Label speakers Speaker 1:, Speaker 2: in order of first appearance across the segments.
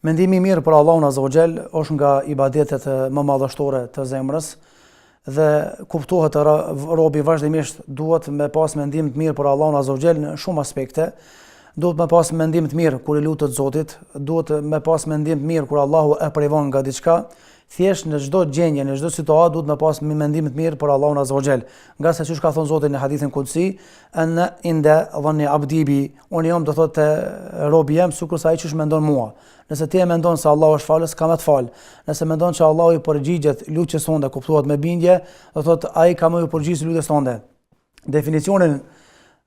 Speaker 1: Mendimi i mirë për Allahun Azza wa Jall është nga ibadetet më madhështore të zemrës dhe kuptohet robi vazhdimisht duhet me pas mendim të mirë për Allahun Azza wa Jall në shumë aspekte. Duhet me pas mendim të mirë kur i lutet Zotit, duhet me pas mendim të mirë kur Allahu e prevon nga diçka. Thjesht në çdo gjendje, në çdo situatë duhet me pas mendim të mirë për Allahun Azza wa Jall. Nga se çu ka thënë Zoti në hadithin kudsi, ana inda dhanni abdi bi, unë jam do thotë robi jam sikur sa ai çu mendon mua. Nëse ti e mendon se Allahu është falës, ka më të fal. Nëse mendon se Allahu i përgjigjet lutjes sonde, kuptohet me bindje, do thotë ai ka më i përgjigj lutjes sonde. Definicionin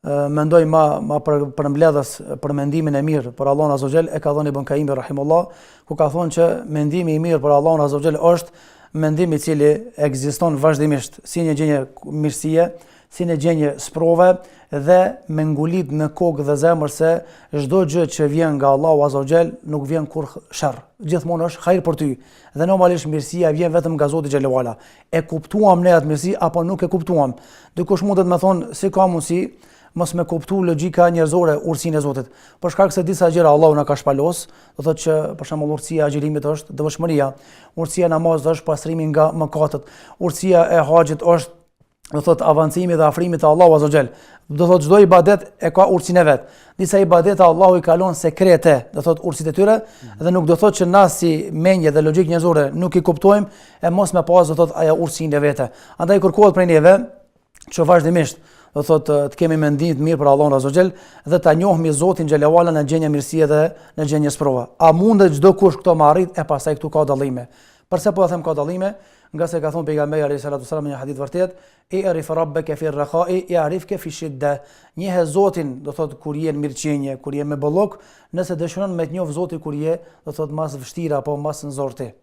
Speaker 1: mendoj ma përmbledhës për mendimin e mirë për Allahun Azza wa Jall e ka dhënë Ibn Kaimi rahimullah, ku ka thonë që mendimi i mirë për Allahun Azza wa Jall është mendim i cili ekziston vazhdimisht si një gjendje mirësie, si një gjendje sprove dhe me ngulit në kokë dhe zemër se çdo gjë që vjen nga Allahu Azza wa Jall nuk vjen kur sharr. Gjithmonë është hajër për ty. Dhe normalisht mirësia vjen vetëm nga Zoti xhallahu ala. E kuptuam ne atë mirësi apo nuk e kuptuam? Dikush mundet të thonë si ka mundsi mos me kuptu logjika njerëzore urtësinë e Zotit. Për shkak se disa gjëra Allahu na ka shpalos, do thotë që për shembull urtësia e agjerimit është devotshmëria, urtësia e namazit është pastrimi nga mëkatet, urtësia e haxhit është do thotë avancimi dhe afrimi te Allahu Azza wa Jall. Do thotë çdo ibadet e ka urtësinë e vet. Disa ibadete Allahu i kalon sekrete, do thotë urtësitë e tyre dhe nuk do thotë që na si mendje dhe logjik njerëzore nuk i kuptojmë e mos me pas do thotë ajo urtësinë e vete. Andaj kërkohet prej neve që vazhdimisht do thotë të kemi mendim të mirë për Allahun Azza wa Jall dhe ta njohim Zotin xhallahu ala në gjendje mirësie dhe në gjendje sprova. A mundet çdo kush këto me arrit? E pastaj këtu ka dallime. Përse po them ka dallime? Nga se ka thonë pejgamberi alayhi salatu wasallam në një hadith vërtet, "I'rif rabbaka fi ar-rakha'i ya'rifka fi shidda." Njihe Zotin, do thotë kur je në mirëqenie, kur je me bollok, nëse dëshiron me të njoh Zotin kur je, do thotë mas vështira apo mas në zorti.